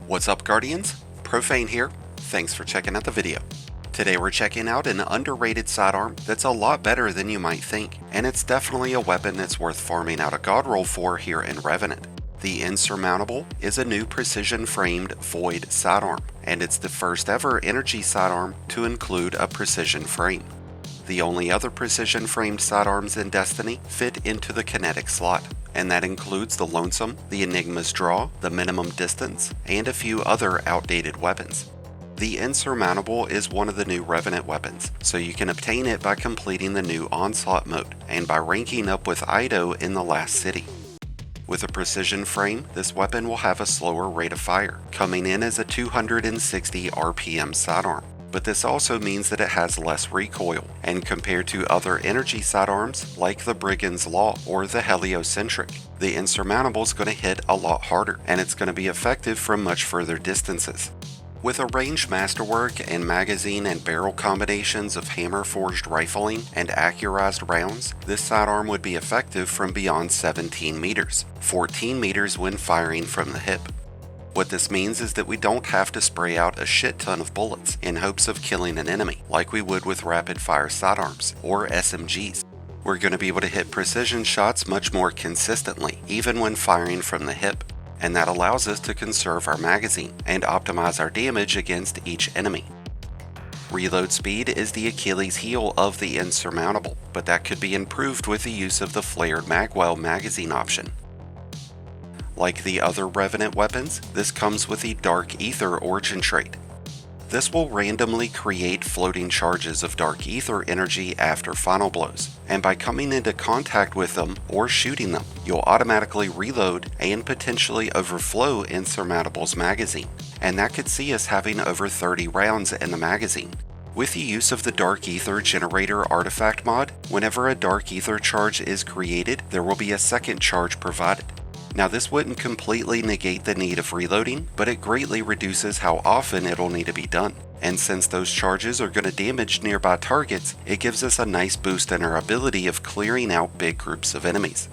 What's up, Guardians? Profane here. Thanks for checking out the video. Today we're checking out an underrated sidearm that's a lot better than you might think, and it's definitely a weapon that's worth farming out a god roll for here in Revenant. The Insurmountable is a new precision-framed Void Sidearm, and it's the first ever energy sidearm to include a precision frame. The only other precision-framed sidearms in Destiny fit into the kinetic slot, and that includes the Lonesome, the Enigma's Draw, the Minimum Distance, and a few other outdated weapons. The Insurmountable is one of the new Revenant weapons, so you can obtain it by completing the new Onslaught mode, and by ranking up with Ido in the last city. With a precision frame, this weapon will have a slower rate of fire, coming in as a 260 RPM sidearm. But this also means that it has less recoil, and compared to other energy sidearms like the Brigand's Law or the Heliocentric, the Insurmountable is going to hit a lot harder, and it's going to be effective from much further distances. With a ranged masterwork and magazine and barrel combinations of hammer-forged rifling and accurized rounds, this sidearm would be effective from beyond 17 meters, 14 meters when firing from the hip. What this means is that we don't have to spray out a shit ton of bullets in hopes of killing an enemy like we would with rapid-fire sidearms or SMGs. We're going to be able to hit precision shots much more consistently, even when firing from the hip, and that allows us to conserve our magazine and optimize our damage against each enemy. Reload speed is the Achilles heel of the Insurmountable, but that could be improved with the use of the flared magwell magazine option. Like the other Revenant weapons, this comes with the Dark Ether origin trait. This will randomly create floating charges of Dark Ether energy after final blows, and by coming into contact with them or shooting them, you'll automatically reload and potentially overflow Insurmountable's magazine, and that could see us having over 30 rounds in the magazine. With the use of the Dark Ether Generator artifact mod, whenever a Dark Ether charge is created, there will be a second charge provided. Now this wouldn't completely negate the need of reloading, but it greatly reduces how often it'll need to be done. And since those charges are going to damage nearby targets, it gives us a nice boost in our ability of clearing out big groups of enemies.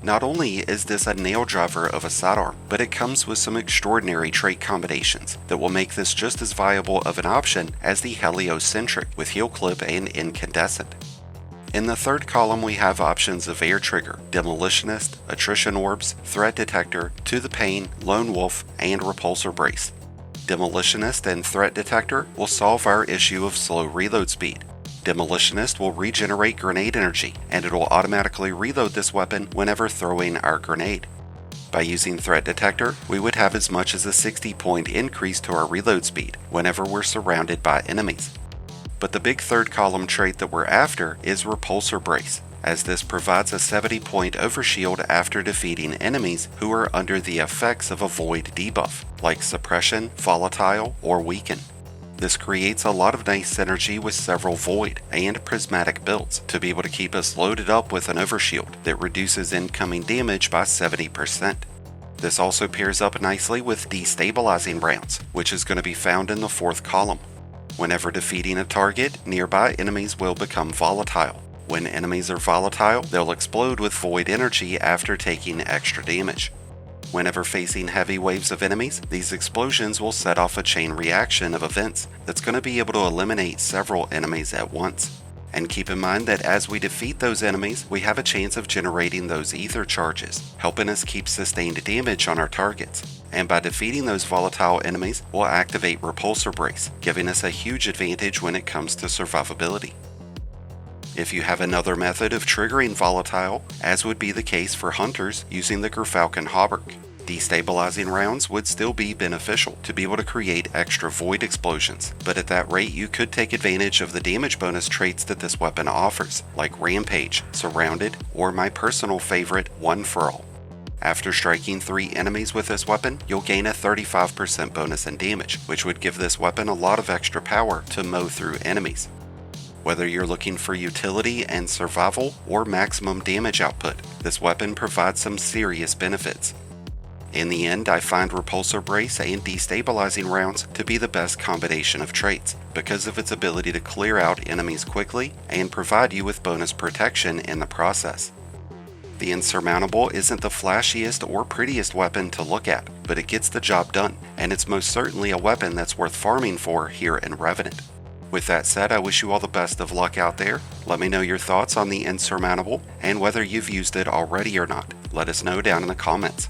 Not only is this a nail driver of a sidearm, but it comes with some extraordinary trait combinations that will make this just as viable of an option as the Heliocentric with Heel Clip and Incandescent. In the third column we have options of Air Trigger, Demolitionist, Attrition Orbs, Threat Detector, To the Pain, Lone Wolf, and Repulsor Brace. Demolitionist and Threat Detector will solve our issue of slow reload speed. Demolitionist will regenerate grenade energy, and it will automatically reload this weapon whenever throwing our grenade. By using Threat Detector, we would have as much as a 60-point increase to our reload speed whenever we're surrounded by enemies. But the big third column trait that we're after is Repulsor Brace, as this provides a 70-point overshield after defeating enemies who are under the effects of a Void debuff, like Suppression, Volatile, or Weaken. This creates a lot of nice synergy with several Void and Prismatic builds to be able to keep us loaded up with an overshield that reduces incoming damage by 70%. This also pairs up nicely with Destabilizing Rounds, which is going to be found in the fourth column. Whenever defeating a target, nearby enemies will become volatile. When enemies are volatile, they'll explode with void energy after taking extra damage. Whenever facing heavy waves of enemies, these explosions will set off a chain reaction of events that's going to be able to eliminate several enemies at once. And keep in mind that as we defeat those enemies, we have a chance of generating those ether charges, helping us keep sustained damage on our targets. And by defeating those volatile enemies, we'll activate Repulsor Brace, giving us a huge advantage when it comes to survivability. If you have another method of triggering volatile, as would be the case for hunters using the Gerfalcon Hauberk, destabilizing rounds would still be beneficial to be able to create extra void explosions, but at that rate you could take advantage of the damage bonus traits that this weapon offers, like Rampage, Surrounded, or my personal favorite, One for All. After striking 3 enemies with this weapon, you'll gain a 35% bonus in damage, which would give this weapon a lot of extra power to mow through enemies. Whether you're looking for utility and survival or maximum damage output, this weapon provides some serious benefits. In the end, I find Repulsor Brace and Destabilizing Rounds to be the best combination of traits, because of its ability to clear out enemies quickly and provide you with bonus protection in the process. The Insurmountable isn't the flashiest or prettiest weapon to look at, but it gets the job done, and it's most certainly a weapon that's worth farming for here in Revenant. With that said, I wish you all the best of luck out there. Let me know your thoughts on the Insurmountable and whether you've used it already or not. Let us know down in the comments.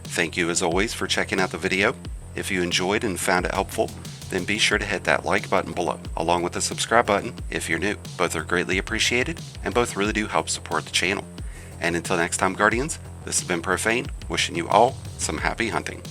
Thank you as always for checking out the video. If you enjoyed and found it helpful, then be sure to hit that like button below, along with the subscribe button if you're new. Both are greatly appreciated, and both really do help support the channel. And until next time, Guardians, this has been Profane, wishing you all some happy hunting.